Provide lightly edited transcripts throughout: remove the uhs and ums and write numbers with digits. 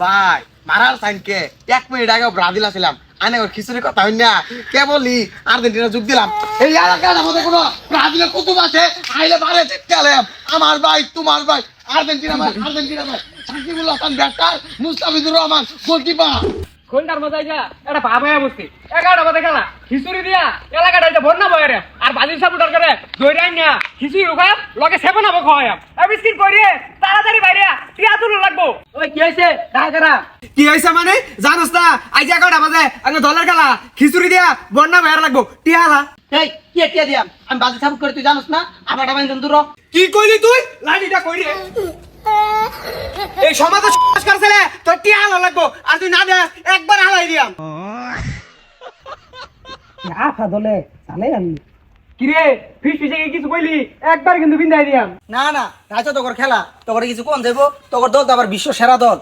ভাই মারার সাইনকে 1 মিনিট আগে ব্রাজিল আসলাম আনে ওর খিচুড়ি কথা হই না কে বলি আর্জেন্টিনা যোগ দিলাম এই এলাকার মধ্যে কোনো ব্রাজিলের কুতুব আছে আইলে বারে চিৎকালাম আমার ভাই তোমার ভাই আর্জেন্টিনা ভাই সাকিবুল হাসান ব্যাটার মুস্তাফিজুর রহমান গোলকিপার কোনটার মজাই যা এটা ভাবায়া বসছি 11টা বাজে খেলা খিচুড়ি দিয়া এলাকাটা এটা বন্যা বয়ারে আর বাজিল সাপোর্টার করে দইরাই না খিচুড়ি রুখা লগে সেভেন আপ খাওয়াম এই বিস্কিট করিয়ে তাড়াতাড়ি বাইরে টিয়া তুলো লাগবো ওই কি হইছে ঢাকারা কি হইছে মানে জানোস না আজ 11টা বাজে আগে দলের খেলা খিচুড়ি দিয়া বন্যা বয়ার লাগবো টিয়ালা এই কি টিয়া দিয়াম আমি বাজি সাপোর্ট করি তুই জানোস না আমারটা বাইন্দন দূর কি কইলি তুই লাঠিটা কই রে এই সমাজে সংস্কার ছেলে তোর টিয়ালা লাগবো আর তুই না দে একবার হালাই দিয়াম আফা দলে জানে আমি কিরে ফিস ফিসে কিছু কইলি একবার কিন্তু বিন্দাই দিয়াম না না রাজা তোর খেলা তোর কিছু কোন যাইব তোর দল তো আবার বিশ্ব সেরা দল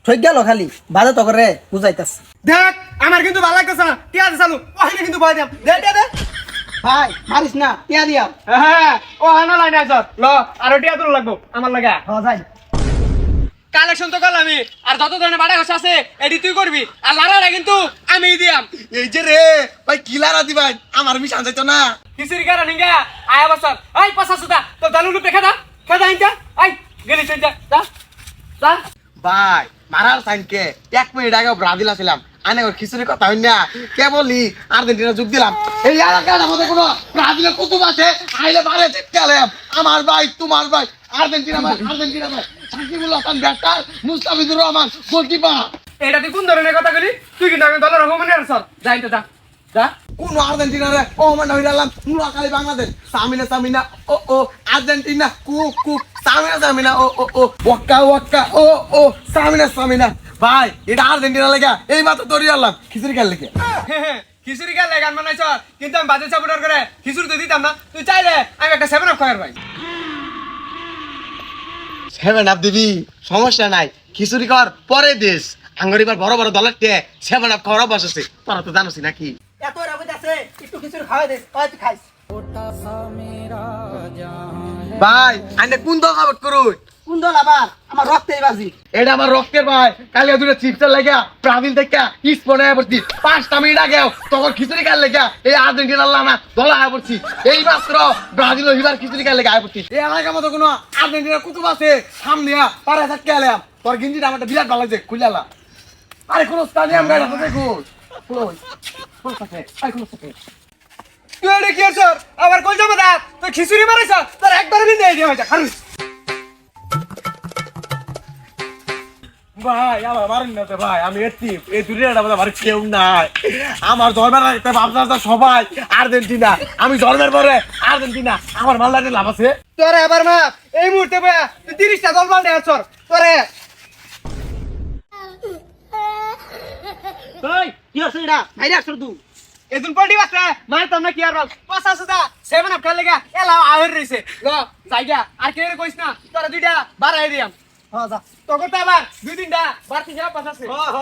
ঠিক গেল খালি বাজে তোর রে বুঝাইতাস দেখ আমার কিন্তু ভালো লাগতেছে না টিয়া দে চালু ওখানে কিন্তু বয় দিয়াম দে দে দে ভাই মারিস না টিয়া দিয়াম হ্যাঁ ও হানা লাইনে আছ ল আর টিয়া তুল লাগবো আমার লাগা যাই কালেকশন তো করলাম আমি আর যত ধরনের বাড়া ঘষা আছে এডি তুই করবি আর লারাটা কিন্তু আমি দিয়াম এই যে রে ভাই কিলারা দিবাই আমার মিশান যাইতো না কিসির কারা নিঙ্গা আয়া বছর এই পাঁচা সুদা তো দালু লুপে খেদা ইনটা আই গেলি চল যা যা যা ভাই মারার সাইনকে 1 মিনিট আগে ব্রাজিল আসলাম আনে ওর খিচুড়ি কথা হই না কে বলি আর্জেন্টিনা যোগ দিলাম এই এলাকার মধ্যে কোনো ব্রাজিলের কুতুব আছে আইলে বারে চিৎকালাম আমার ভাই তোমার ভাই আর্জেন্টিনা ভাই সাকিবুল হাসান ব্যাটার মুস্তাফিজুর রহমান গোলকিপার এটা তুই কোন ধরনের কথা বলি তুই কিন্তু আমি দলের রহমানের স্যার যাই তো যা যা কোন আর্জেন্টিনারে ও মানে হইলাম নুয়াখালী বাংলাদেশ সামিনা ও আর্জেন্টিনা কু সামিনা ও ওয়াক্কা ও সামিনা ভাই এটা আর্জেন্টিনা লাগা এই মাত্র তৈরি হলাম খিচুড়ি খেল লেগে খিচুড়ি খেলে গান বানাইছ কিন্তু আমি বাজে সাপোর্টার করে খিচুড়ি তো দিতাম না তুই চাইলে আমি একটা 7 আপ খাওয়ার ভাই 7 আপ দিবি সমস্যা নাই খিচুড়ি কর পরে দেশ আঙ্গরিবার বড় বড় দলের টে 7 আপ খাওয়ার অভ্যাস আছে তোরা তো জানোস নাকি এত রাবত আছে একটু কিছু খাওয়াই দে তুই খাইস ভাই আইনে কোন দল সাপোর্ট করুই কোন দল আবার আমার রক্তেই বাজি এটা আমার রক্তের ভাই কালি দুটো চিপসের লাগা ব্রাজিল থেকে স্পনে পড়ছি 5টা মিনিট আগে তখন খিচুড়ি খাল লেগা এই আর্জেন্টিনার লানা দল আয় পড়ছি এই মাত্র ব্রাজিল হিবার খিচুড়ি খাল লেগা আয় পড়ছি এই এলাকার মতো কোনো আর্জেন্টিনার কুতুব আছে সামনে পারে থাকতে এলাম তোর গিঞ্জিটা আমার বিরাট ভালো লাগছে খুলালা আরে কোন স্টাডিয়াম গাড়ি আছে দেখো কোন থাকে আই কোন থাকে তুই এটা কি স্যার আবার কই যাবো দা তুই খিচুড়ি মারাইছ তোর একবার বিন্দে দিয়ে হইছে খারুস ভাই আমার মারেন না ভাই আমি এটি এই দুনিয়াটা মধ্যে আমার কেউ নাই আমার ধর্মের একটা ভাবনা সবাই আর্জেন্টিনা আমি ধর্মের পরে আর্জেন্টিনা আমার মাল্লাতে লাভ আছে তোরে এবার মা এই মুহূর্তে ভাই তুই 30টা দল মাল দেয় স্যার তোরে ওই কি হইছে এটা বাইরে আসর তুই এদিন পল্টি বাসে মারতাম না কি আর বল পাঁচা সুদা 7 আপ খেলে গা এলা আওয়ার রইছে ল যাইগা আর কে কইস না তোরা দুইটা বাড়াই দিয়াম যা তোকে তো আবার 2-3টা বাড়তি যা পাঁচ আছে হ